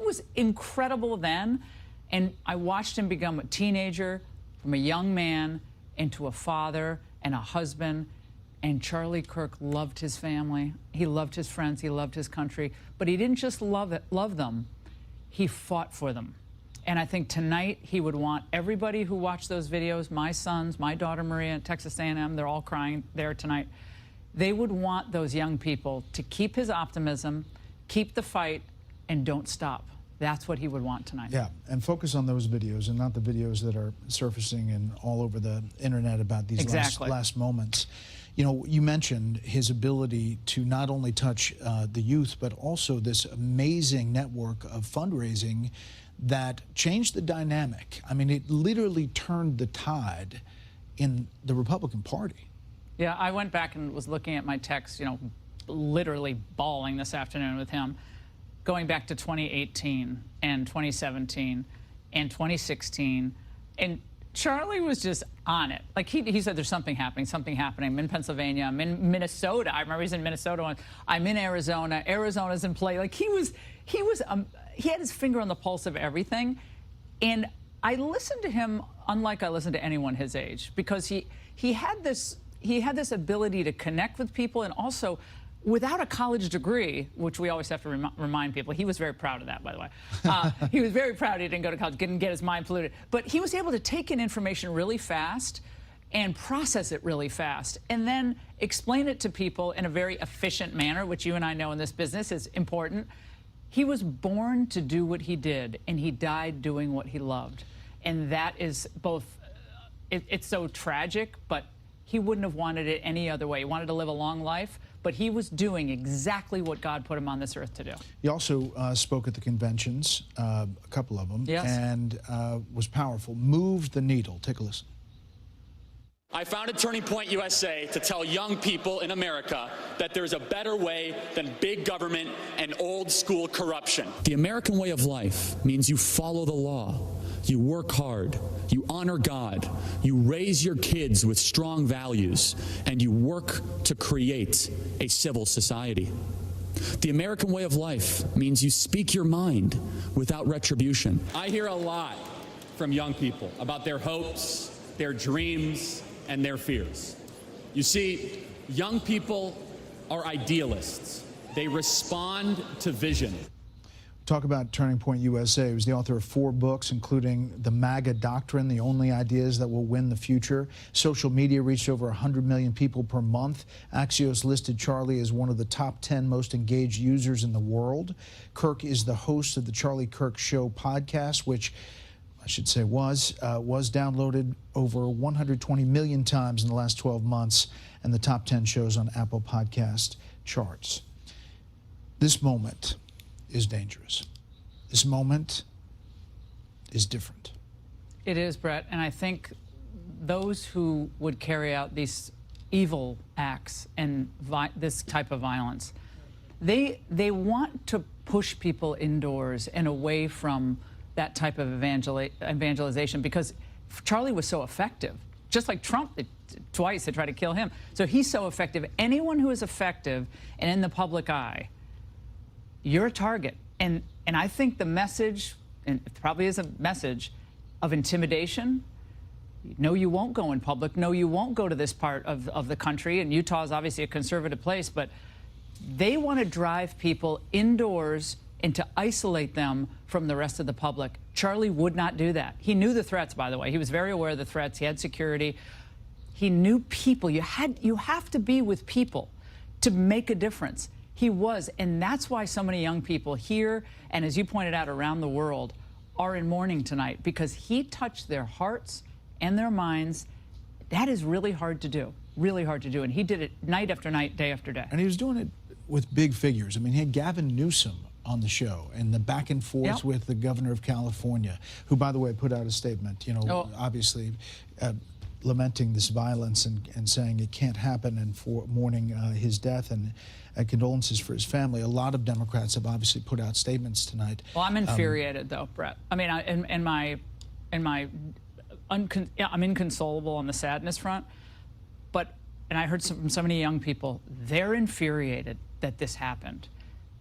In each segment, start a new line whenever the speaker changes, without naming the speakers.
was incredible then. And I watched him become a teenager, from a young man into a father and a husband. And Charlie Kirk loved his family. He loved his friends. He loved his country. But he didn't just love them. He fought for them. And I think tonight he would want everybody who watched those videos, my sons, my daughter Maria, Texas A&M, they're all crying there tonight. They would want those young people to keep his optimism, keep the fight, and don't stop. That's what he would want tonight. Yeah, and focus on those videos and not the videos that are surfacing and all over the internet about these last moments. You know, you mentioned his ability to not only touch the youth, but also this amazing network of fundraising that changed the dynamic. I mean, it literally turned the tide in the Republican Party. Yeah, I went back and was looking at my texts, you know, literally bawling this afternoon with him, going back to 2018 and 2017 and 2016. And Charlie was just on it. Like he said, there's something happening. I'm in Pennsylvania. I'm in Minnesota. I remember he's in Minnesota. I'm in Arizona. Arizona's in play. Like he had his finger on the pulse of everything. And I listened to him unlike I listened to anyone his age, because he had this ability to connect with people, and also without a college degree, which we always have to remind people. He was very proud of that, by the way. He was very proud he didn't go to college, didn't get his mind polluted. But he was able to take in information really fast and process it really fast, and then explain it to people in a very efficient manner, which you and I know in this business is important. He was born to do what he did, and he died doing what he loved. And that is both, it's so tragic, but he wouldn't have wanted it any other way. He wanted to live a long life, but he was doing exactly what God put him on this earth to do. He also spoke at the conventions, a couple of them, yes, and was powerful, moved the needle. Take a listen.
I founded Turning Point USA to tell young people in America that there's a better way than big government and old school corruption. The American way of life means you follow the law, you work hard, you honor God, you raise your kids with strong values, and you work to create a civil society. The American way of life means you speak your mind without retribution. I hear a lot from young people about their hopes, their dreams, and their fears. You see, young people are idealists. They respond to vision.
Talk about Turning Point USA. He was the author of 4 books, including The MAGA Doctrine, The Only Ideas That Will Win the Future. Social media reached over 100 million people per month. Axios listed Charlie as one of the top 10 most engaged users in the world. Kirk is the host of the Charlie Kirk Show podcast, which I should say was downloaded over 120 million times in the last 12 months, and the top 10 shows on Apple Podcast charts. This moment is dangerous. This moment is different. It is, Brett, and I think those who would carry out these evil acts and this type of violence, they want to push people indoors and away from that type of evangelization, because Charlie was so effective. Just like Trump, twice they tried to kill him. So he's so effective. Anyone who is effective and in the public eye, you're a target. And I think the message, and it probably is a message of intimidation. No, you won't go in public. No, you won't go to this part of the country. And Utah is obviously a conservative place, but they want to drive people indoors and to isolate them from the rest of the public. Charlie would not do that. He knew the threats, by the way. He was very aware of the threats. He had security. He knew people. You have to be with people to make a difference. He was, and that's why so many young people here, and as you pointed out, around the world, are in mourning tonight, because he touched their hearts and their minds. That is really hard to do, and he did it night after night, day after day. And he was doing it with big figures. I mean, he had Gavin Newsom on the show, and the back and forth with the governor of California, who, by the way, put out a statement, you know, obviously lamenting this violence and saying it can't happen, and for mourning his death and condolences for his family. A lot of Democrats have obviously put out statements tonight.
Well, I'm infuriated, though, Brett. I mean, I'm inconsolable on the sadness front, but, and I heard from so many young people, they're infuriated that this happened.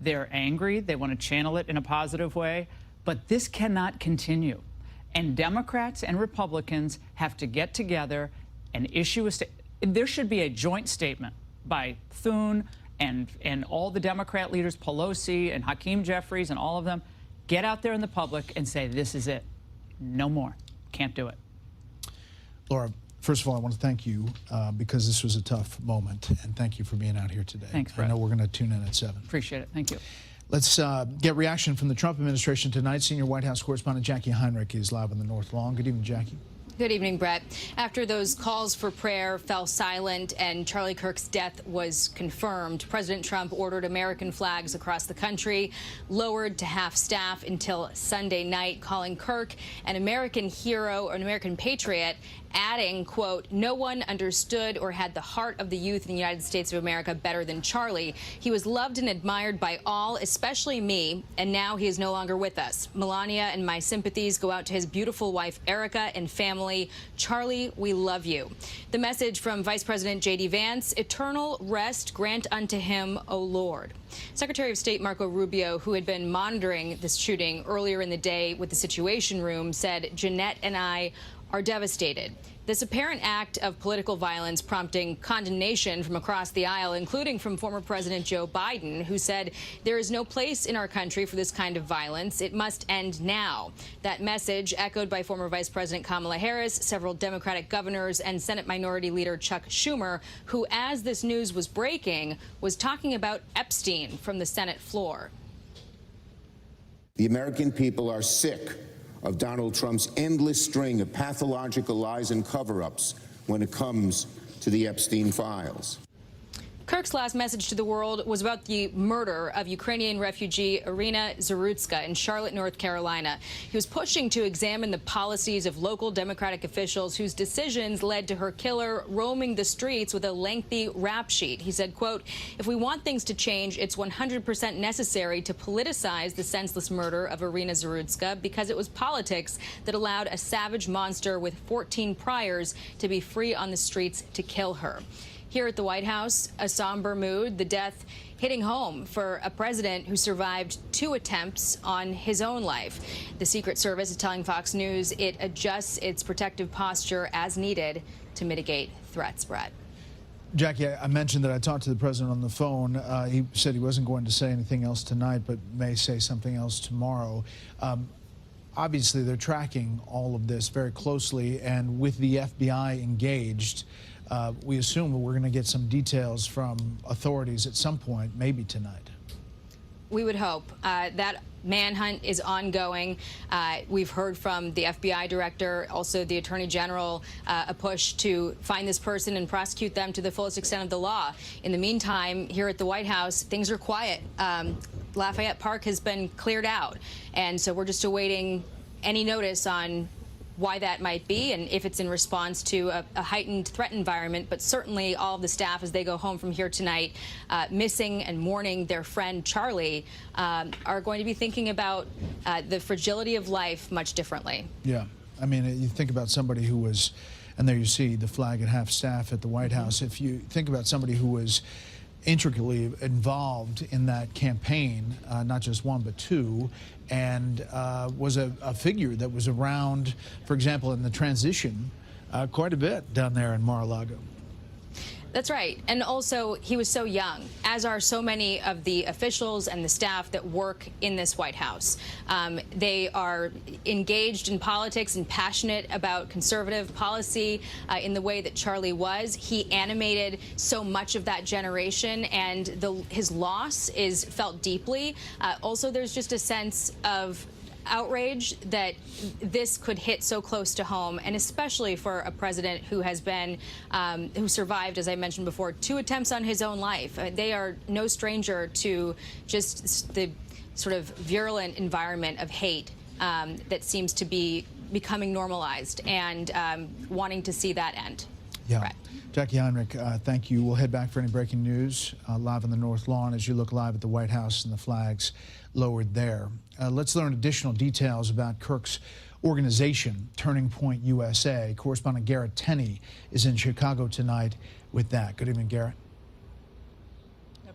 They're angry. They want to channel it in a positive way. But this cannot continue. And Democrats and Republicans have to get together and issue a statement. There should be a joint statement by Thune and all the Democrat leaders, Pelosi and Hakeem Jeffries and all of them. Get out there in the public and say, this is it. No more. Can't do it.
Laura, first of all, I want to thank you because this was a tough moment, and thank you for being out here today.
Thanks, Brett.
I know we're going to tune in at 7.
Appreciate it. Thank you.
Let's get reaction from the Trump administration tonight. Senior White House correspondent Jackie Heinrich is live on the North Lawn. Good evening, Jackie.
Good evening, Brett. After those calls for prayer fell silent and Charlie Kirk's death was confirmed, President Trump ordered American flags across the country lowered to half-staff until Sunday night, calling Kirk an American hero or an American patriot, adding, quote, "No one understood or had the heart of the youth in the United States of America better than Charlie. He was loved and admired by all, especially me, and now he is no longer with us. Melania and my sympathies go out to his beautiful wife, Erica, and family. Charlie, we love you." The message from Vice President J.D. Vance: "Eternal rest grant unto him, O Lord." Secretary of State Marco Rubio, who had been monitoring this shooting earlier in the day with the Situation Room, said, "Jeanette and I are devastated." This apparent act of political violence prompting condemnation from across the aisle, including from former President Joe Biden, who said there is no place in our country for this kind of violence. It must end now. That message echoed by former Vice President Kamala Harris, several Democratic governors, and Senate Minority Leader Chuck Schumer, who, as this news was breaking, was talking about Epstein from the Senate floor.
The American people are sick of Donald Trump's endless string of pathological lies and cover-ups when it comes to the Epstein files.
Kirk's last message to the world was about the murder of Ukrainian refugee Irina Zarutska in Charlotte, North Carolina. He was pushing to examine the policies of local Democratic officials whose decisions led to her killer roaming the streets with a lengthy rap sheet. He said, quote, "If we want things to change, it's 100% necessary to politicize the senseless murder of Irina Zarutska because it was politics that allowed a savage monster with 14 priors to be free on the streets to kill her." Here at the White House, a somber mood, the death hitting home for a president who survived 2 attempts on his own life. The Secret Service is telling Fox News it adjusts its protective posture as needed to mitigate threats, Brett.
Jackie, I mentioned that I talked to the president on the phone. He said he wasn't going to say anything else tonight, but may say something else tomorrow. Obviously, they're tracking all of this very closely, and with the FBI engaged, we assume that we're going to get some details from authorities at some point, maybe tonight.
We would hope. That manhunt is ongoing. We've heard from the FBI director, also the Attorney General, a push to find this person and prosecute them to the fullest extent of the law. In the meantime, here at the White House, things are quiet. Lafayette Park has been cleared out, and so we're just awaiting any notice on why that might be and if it's in response to a heightened threat environment. But certainly all of the staff, as they go home from here tonight, missing and mourning their friend Charlie, are going to be thinking about the fragility of life much differently.
Yeah. I mean, you think about somebody who was, and there you see the flag at half-staff at the White House. If you think about somebody who was intricately involved in that campaign, not just one but 2, and was a figure that was around, for example, in the transition quite a bit down there in Mar-a-Lago.
That's right. And also, he was so young, as are so many of the officials and the staff that work in this White House. They are engaged in politics and passionate about conservative policy in the way that Charlie was. He animated so much of that generation, and his loss is felt deeply. Also, there's just a sense of outrage that this could hit so close to home, and especially for a president who has been, who survived, as I mentioned before, 2 attempts on his own life. They are no stranger to just the sort of virulent environment of hate that seems to be becoming normalized, and wanting to see that end.
Yeah.
Right.
Jackie Heinrich, thank you. We'll head back for any breaking news live on the North Lawn as you look live at the White House and the flags lowered there. Let's learn additional details about Kirk's organization, Turning Point USA. Correspondent Garrett Tenney is in Chicago tonight with that. Good evening, Garrett.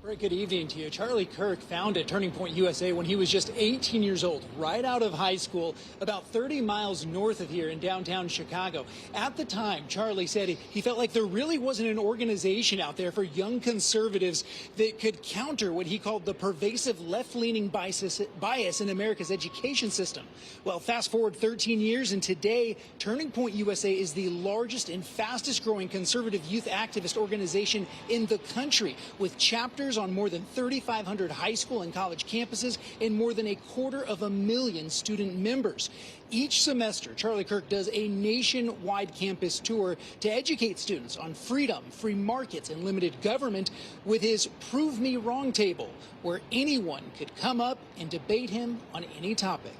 Very good evening to you. Charlie Kirk founded Turning Point USA when he was just 18 years old, right out of high school, about 30 miles north of here in downtown Chicago. At the time, Charlie said he felt like there really wasn't an organization out there for young conservatives that could counter what he called the pervasive left-leaning bias in America's education system. Well, fast forward 13 years, and today, Turning Point USA is the largest and fastest growing conservative youth activist organization in the country, with chapters on more than 3,500 high school and college campuses and more than 250,000 student members. Each semester, Charlie Kirk does a nationwide campus tour to educate students on freedom, free markets, and limited government with his Prove Me Wrong table, where anyone could come up and debate him on any topic.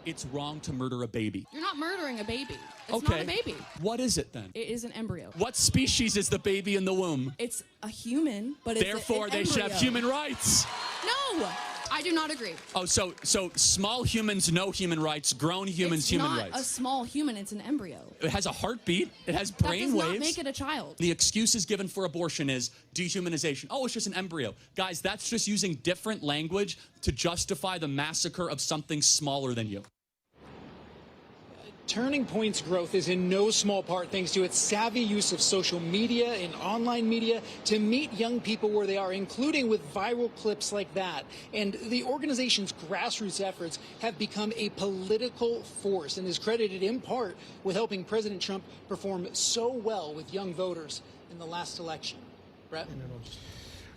It's wrong to murder a baby.
You're not murdering a baby. It's
Okay.
not a baby.
What is it then?
It is an embryo.
What species is the baby in the womb?
It's a human, but it's
Therefore,
an
they should have
embryo.
human rights.
No, I do not agree.
Oh, so small humans, no human rights. Grown humans,
It's
human
not
rights.
a small human. It's an embryo.
It has a heartbeat. It has
That
brain
does
waves.
not make it a child.
The excuses given for abortion is dehumanization. Oh, it's just an embryo. Guys, that's just using different language to justify the massacre of something smaller than you.
Turning Point's growth is in no small part thanks to its savvy use of social media and online media to meet young people where they are, including with viral clips like that. And the organization's grassroots efforts have become a political force and is credited in part with helping President Trump perform so well with young voters in the last election. Brett?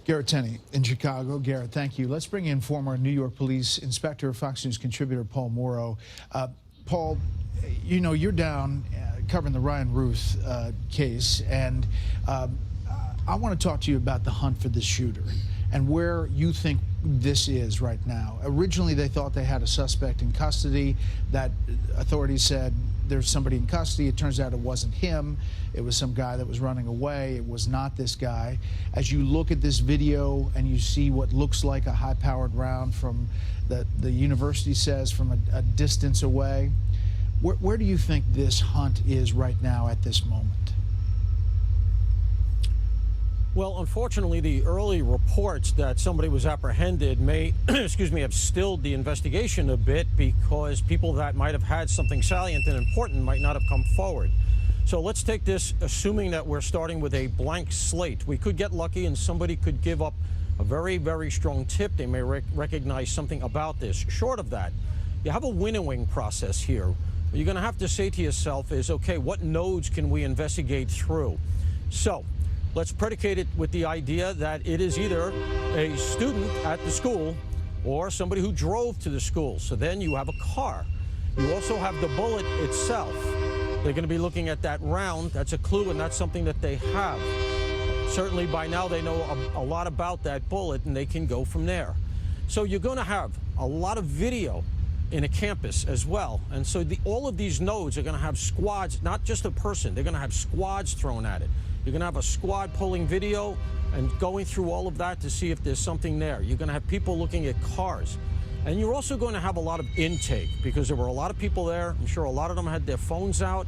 Garrett Tenney in Chicago. Garrett, thank you. Let's bring in former New York police inspector, Fox News contributor Paul Morrow. Paul, you know, you're down covering the Ryan Ruth case, and I want to talk to you about the hunt for this shooter and where you think this is right now. Originally, they thought they had a suspect in custody. That authorities said there's somebody in custody. It turns out it wasn't him. It was some guy that was running away. It was not this guy. As you look at this video and you see what looks like a high-powered round from the university says from a distance away, where do you think this hunt is right now at this moment?
Well, unfortunately, the early reports that somebody was apprehended may, excuse me, have stilled the investigation a bit because people that might have had something salient and important might not have come forward. So let's take this, assuming that we're starting with a blank slate. We could get lucky and somebody could give up a very, very strong tip. They may recognize something about this. Short of that, you have a winnowing process here. What you're going to have to say to yourself is, okay, what nodes can we investigate through? So let's predicate it with the idea that it is either a student at the school or somebody who drove to the school. So then you have a car. You also have the bullet itself. They're going to be looking at that round. That's a clue, and that's something that they have. Certainly by now they know a lot about that bullet, and they can go from there. So you're going to have a lot of video in a campus as well. And so all of these nodes are going to have squads, not just a person. They're going to have squads thrown at it. You're going to have a squad pulling video and going through all of that to see if there's something there. You're going to have people looking at cars. And you're also going to have a lot of intake because there were a lot of people there. I'm sure a lot of them had their phones out.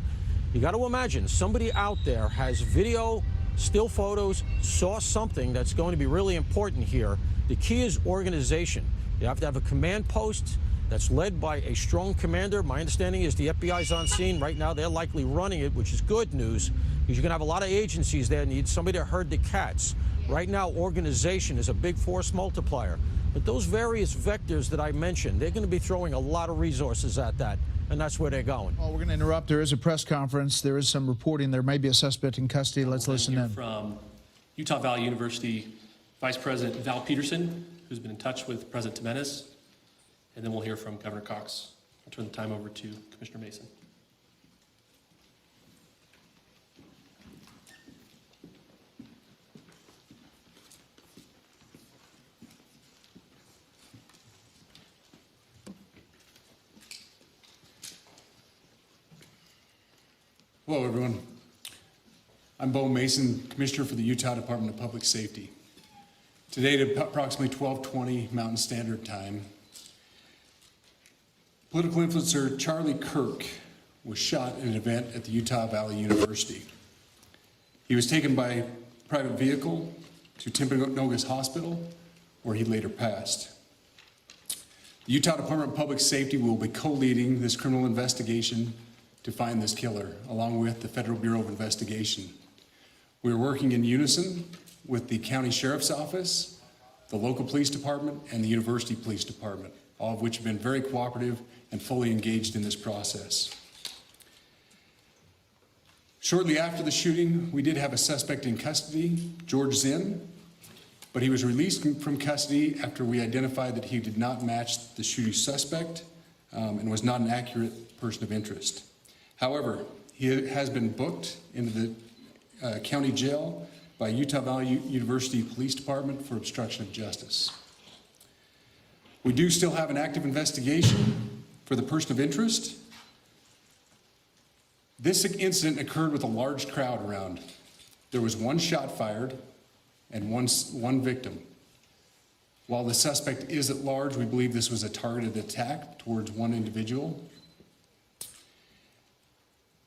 You got to imagine somebody out there has video, still photos, saw something that's going to be really important here. The key is organization. You have to have a command post that's led by a strong commander. My understanding is the FBI's on scene right now. They're likely running it, which is good news, because you're going to have a lot of agencies there need somebody to herd the cats. Right now, organization is a big force multiplier. But those various vectors that I mentioned, they're going to be throwing a lot of resources at that, and that's where they're going.
Oh, we're going to interrupt. There is a press conference. There is some reporting. There may be a suspect in custody. Let's listen in.
From Utah Valley University, Vice President Val Peterson, who's been in touch with President Jimenez. And then we'll hear from Governor Cox. I'll turn the time over to Commissioner Mason.
Hello, everyone. I'm Bo Mason, Commissioner for the Utah Department of Public Safety. Today at approximately 12:20 Mountain Standard Time, political influencer Charlie Kirk was shot in an event at the Utah Valley University. He was taken by private vehicle to Timpanogos Hospital, where he later passed. The Utah Department of Public Safety will be co-leading this criminal investigation to find this killer, along with the Federal Bureau of Investigation. We're working in unison with the County Sheriff's Office, the local police department, and the University Police Department, all of which have been very cooperative and fully engaged in this process. Shortly after the shooting, we did have a suspect in custody, George Zinn, but he was released from custody after we identified that he did not match the shooting suspect and was not an accurate person of interest. However, he has been booked into the county jail by Utah Valley University Police Department for obstruction of justice. We do still have an active investigation for the person of interest. This incident occurred with a large crowd around. There was one shot fired and one victim. While the suspect is at large, we believe this was a targeted attack towards one individual.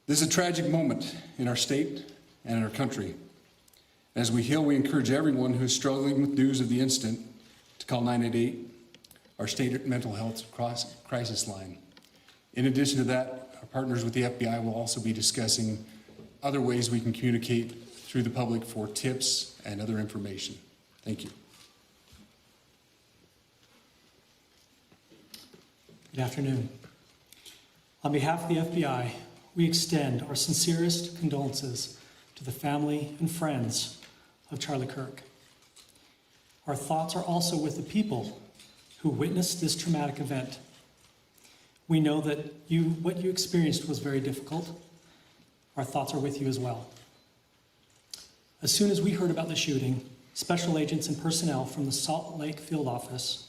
This is a tragic moment in our state and in our country. As we heal, we encourage everyone who is struggling with news of the incident to call 988, our state mental health crisis line. In addition to that, our partners with the FBI will also be discussing other ways we can communicate through the public for tips and other information. Thank you.
Good afternoon. On behalf of the FBI, we extend our sincerest condolences to the family and friends of Charlie Kirk. Our thoughts are also with the people who witnessed this traumatic event. We know that what you experienced was very difficult. Our thoughts are with you as well. As soon as we heard about the shooting, special agents and personnel from the Salt Lake field office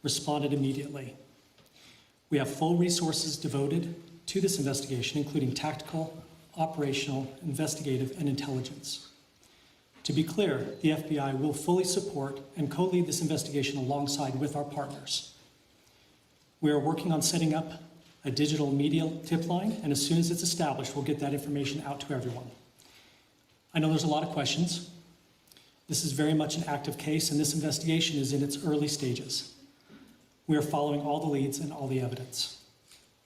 responded immediately. We have full resources devoted to this investigation, including tactical, operational, investigative, and intelligence. To be clear, the FBI will fully support and co-lead this investigation alongside with our partners. We are working on setting up a digital media tip line, and as soon as it's established, we'll get that information out to everyone. I know there's a lot of questions. This is very much an active case, and this investigation is in its early stages. We are following all the leads and all the evidence.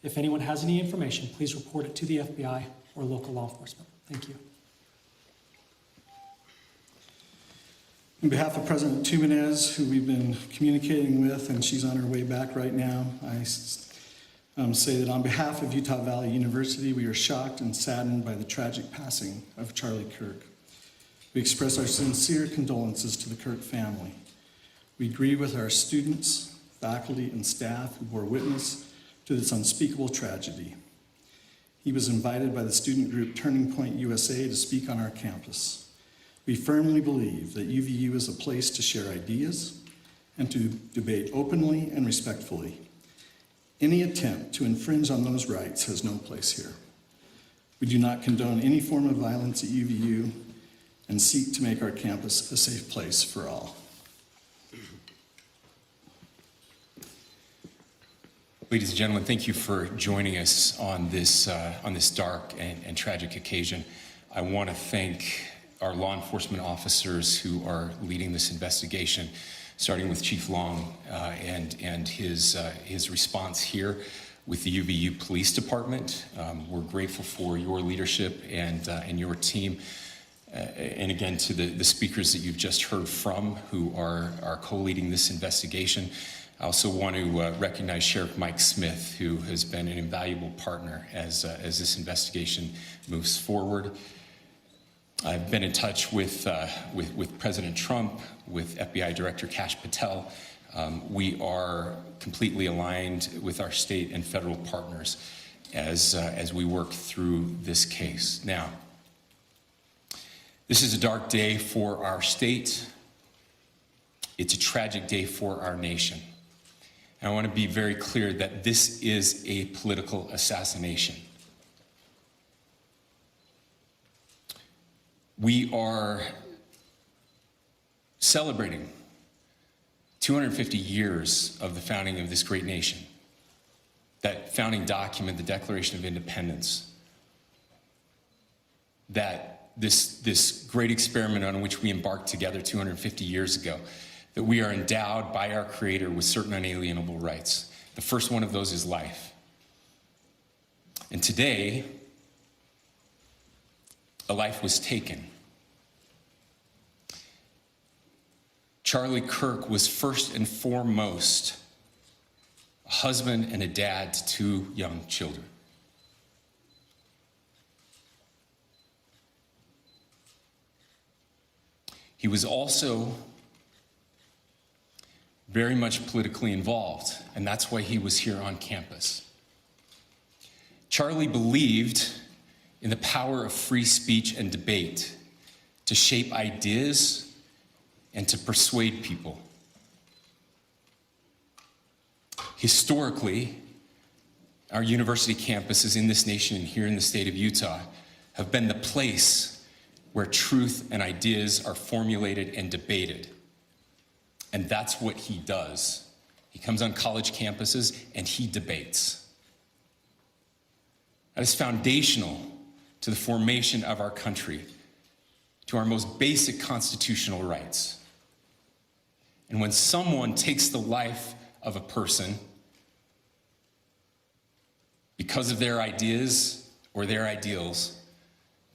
If anyone has any information, please report it to the FBI or local law enforcement. Thank you.
On behalf of President Tumenez, who we've been communicating with, and she's on her way back right now, I say that on behalf of Utah Valley University, we are shocked and saddened by the tragic passing of Charlie Kirk. We express our sincere condolences to the Kirk family. We grieve with our students, faculty, and staff who bore witness to this unspeakable tragedy. He was invited by the student group Turning Point USA to speak on our campus. We firmly believe that UVU is a place to share ideas and to debate openly and respectfully. Any attempt to infringe on those rights has no place here. We do not condone any form of violence at UVU and seek to make our campus a safe place for all.
Ladies and gentlemen, thank you for joining us on this dark and tragic occasion. I want to thank our law enforcement officers who are leading this investigation, starting with Chief Long and his response here with the UVU Police Department. We're grateful for your leadership and your team. And again, to the speakers that you've just heard from who are co-leading this investigation. I also want to recognize Sheriff Mike Smith, who has been an invaluable partner as this investigation moves forward. I've been in touch with President Trump, with FBI Director Kash Patel. We are completely aligned with our state and federal partners as we work through this case. Now, this is a dark day for our state. It's a tragic day for our nation. And I want to be very clear that this is a political assassination. We are celebrating 250 years of the founding of this great nation. That founding document, the Declaration of Independence, that this great experiment on which we embarked together 250 years ago, that we are endowed by our Creator with certain unalienable rights. The first one of those is life. And today, a life was taken. Charlie Kirk was first and foremost a husband and a dad to 2 young children. He was also very much politically involved, and that's why he was here on campus. Charlie believed in the power of free speech and debate to shape ideas and to persuade people. Historically, our university campuses in this nation and here in the state of Utah have been the place where truth and ideas are formulated and debated. And that's what he does. He comes on college campuses and he debates. That is foundational to the formation of our country, to our most basic constitutional rights. And when someone takes the life of a person because of their ideas or their ideals,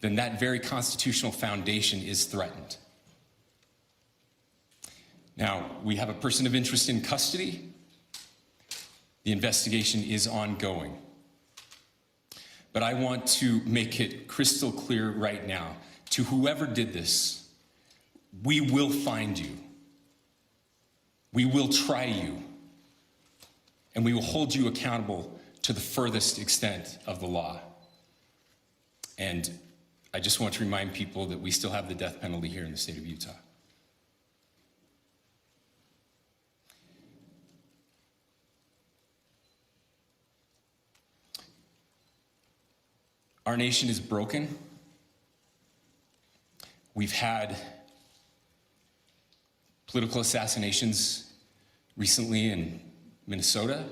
then that very constitutional foundation is threatened. Now, we have a person of interest in custody. The investigation is ongoing. But I want to make it crystal clear right now, to whoever did this, we will find you. We will try you. And we will hold you accountable to the furthest extent of the law. And I just want to remind people that we still have the death penalty here in the state of Utah. Our nation is broken. We've had political assassinations recently in Minnesota.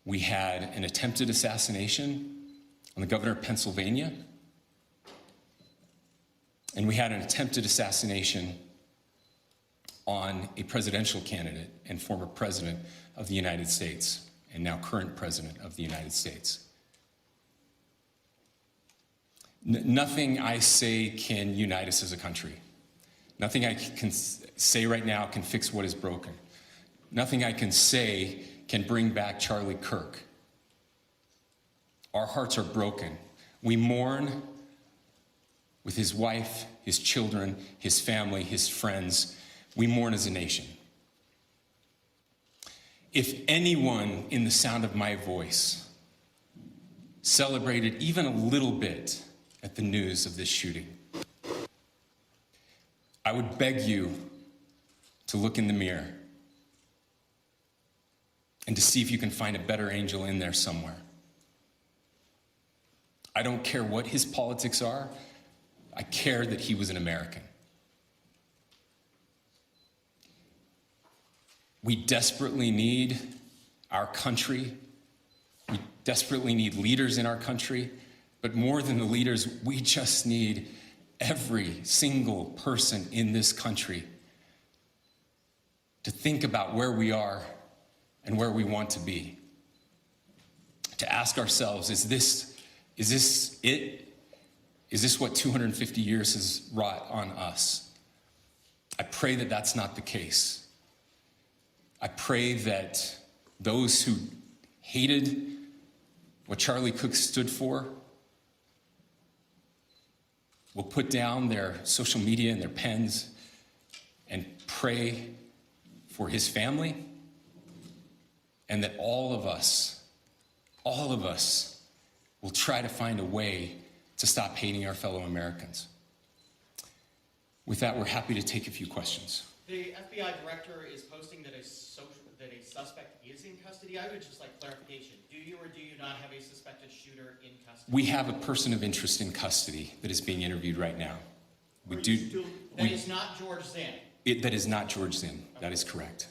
We had an attempted assassination on the governor of Pennsylvania. And we had an attempted assassination on a presidential candidate and former president of the United States, and now current president of the United States. Nothing I say can unite us as a country. Nothing I can say right now can fix what is broken. Nothing I can say can bring back Charlie Kirk. Our hearts are broken. We mourn with his wife, his children, his family, his friends. We mourn as a nation. If anyone in the sound of my voice celebrated even a little bit at the news of this shooting, I would beg you to look in the mirror and to see if you can find a better angel in there somewhere. I don't care what his politics are. I care that he was an American. We desperately need our country. We desperately need leaders in our country. But more than the leaders, we just need every single person in this country to think about where we are and where we want to be. To ask ourselves, is this it? Is this what 250 years has wrought on us? I pray that that's not the case. I pray that those who hated what Charlie Kirk stood for will put down their social media and their pens and pray for his family, and that all of us will try to find a way to stop hating our fellow Americans. With that, we're happy to take a few questions.
The FBI director is posting that a suspect is in custody. I would just like clarification. Do you or do you not have a suspected shooter in custody?
We have a person of interest in custody that is being interviewed right now.
That is not George Zinn.
That is not George Zinn. That is correct.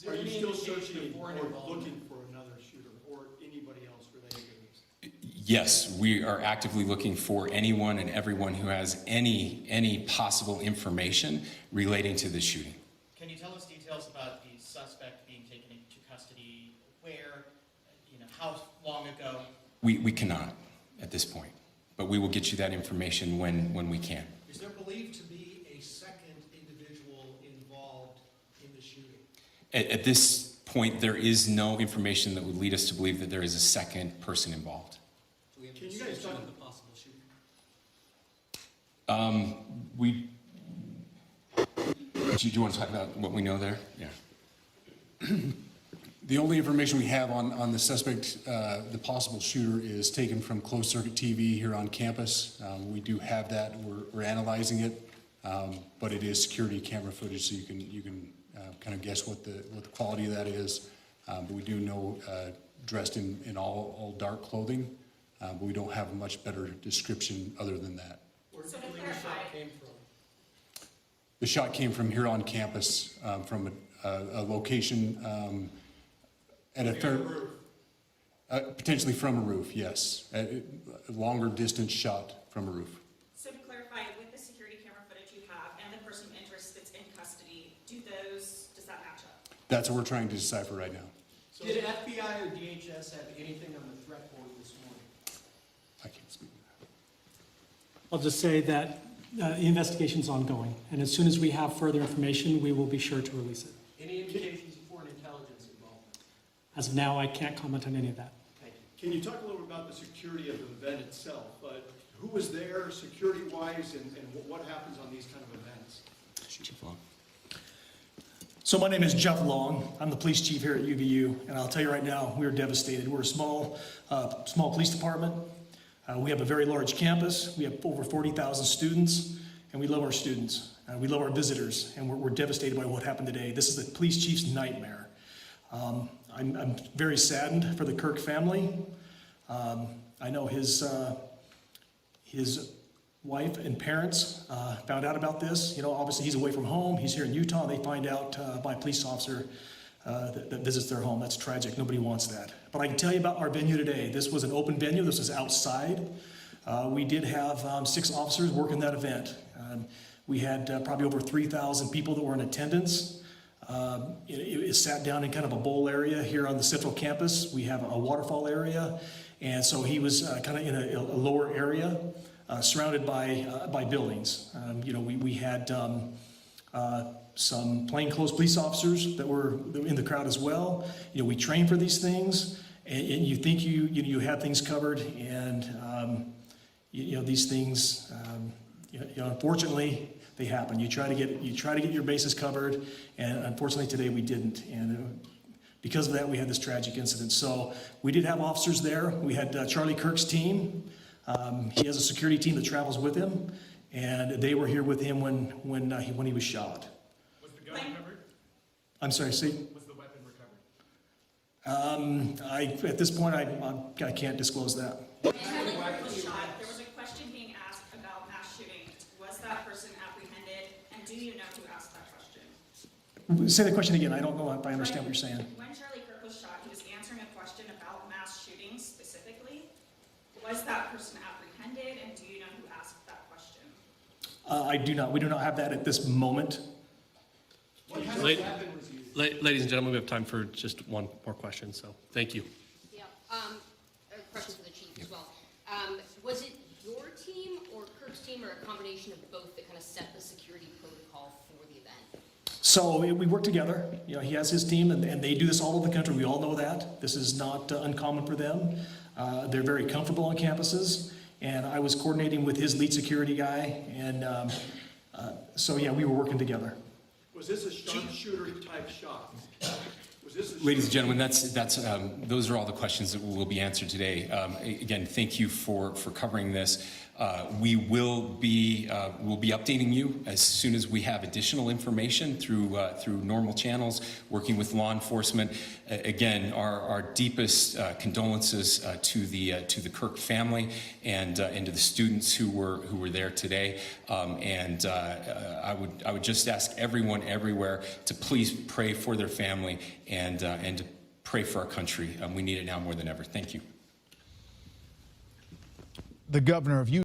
Are you still searching
or looking for another shooter or anybody else related to this?
Yes, we are actively looking for anyone and everyone who has any possible information relating to the shooting.
Can you tell us details about the suspect being taken into custody? Where, how long ago?
We cannot at this point, but we will get you that information when we can.
Is there believed to be a second individual involved in the shooting?
At this point, there is no information that would lead us to believe that there is a second person involved.
Can you guys talk about the possible shooting?
Do you want to talk about what we know there? Yeah.
The only information we have on the suspect, the possible shooter, is taken from closed circuit TV here on campus. We do have that. We're analyzing it, but it is security camera footage, so you can kind of guess what the quality of that is. But we do know dressed in all dark clothing, but we don't have a much better description other than that.
Where do you believe the shot came from?
The shot came from here on campus, from a location at a fair, potentially from a roof, yes. A longer distance shot from a roof.
So to clarify, with the security camera footage you have and the person of interest that's in custody, does that match up?
That's what we're trying to decipher right now.
So did FBI or DHS have anything on the threat board this morning?
I can't speak to that.
I'll just say that the investigation's ongoing, and as soon as we have further information, we will be sure to release it.
Any indications of foreign intelligence involvement?
As of now, I can't comment on any of that.
Thank you. Can you talk a little bit about the security of the event itself? Who was there security-wise, and what happens on these kind of events?
Chief Long.
So my name is Jeff Long. I'm the police chief here at UVU, and I'll tell you right now, we're devastated. We're a small police department. We have a very large campus. We have over 40,000 students, and we love our students. We love our visitors, and we're devastated by what happened today. This is the police chief's nightmare. I'm very saddened for the Kirk family. I know his wife and parents found out about this. Obviously he's away from home. He's here in Utah. They find out by a police officer that visits their home. That's tragic. Nobody wants that. But I can tell you about our venue today. This was an open venue. This was outside. We did have 6 officers working that event. We had probably over 3,000 people that were in attendance. It sat down in kind of a bowl area here on the central campus. We have a waterfall area. And so he was kind of in a lower area surrounded by buildings. We had some plainclothes police officers that were in the crowd as well. We train for these things, and you think you have things covered, and these things, unfortunately, they happen. You try to get your bases covered, and unfortunately today we didn't. And because of that, we had this tragic incident. So we did have officers there. We had Charlie Kirk's team. He has a security team that travels with him, and they were here with him when he was shot.
Was the gun recovered?
I'm sorry, see?
Was the weapon recovered?
At this point, I can't disclose that.
When Charlie Kirk was shot, there was a question being asked about mass shooting. Was that person apprehended, and do you know who asked that question?
Say the question again. I don't know if I understand what you're saying.
When Charlie Kirk was shot, he was answering a question about mass shootings specifically. Was that person apprehended, and do you know who asked that question?
I do not. We do not have that at this moment.
What kind of weapon was used?
Ladies and gentlemen, we have time for just one more question, so thank you.
Yeah, a question for the chief as well. Was it your team or Kirk's team, or a combination of both, that kind of set the security protocol for the event?
So we work together. He has his team, and they do this all over the country. We all know that. This is not uncommon for them. They're very comfortable on campuses, and I was coordinating with his lead security guy, and so yeah, we were working together.
Was this a sharpshooter type shot? Was this a
Ladies and gentlemen, those are all the questions that will be answered today. Again, thank you for covering this. We will be updating you as soon as we have additional information through normal channels, working with law enforcement. Again, our deepest condolences to the Kirk family and to the students who were there today. I would just ask everyone everywhere to please pray for their family and to pray for our country. We need it now more than ever. Thank you.
the governor of Utah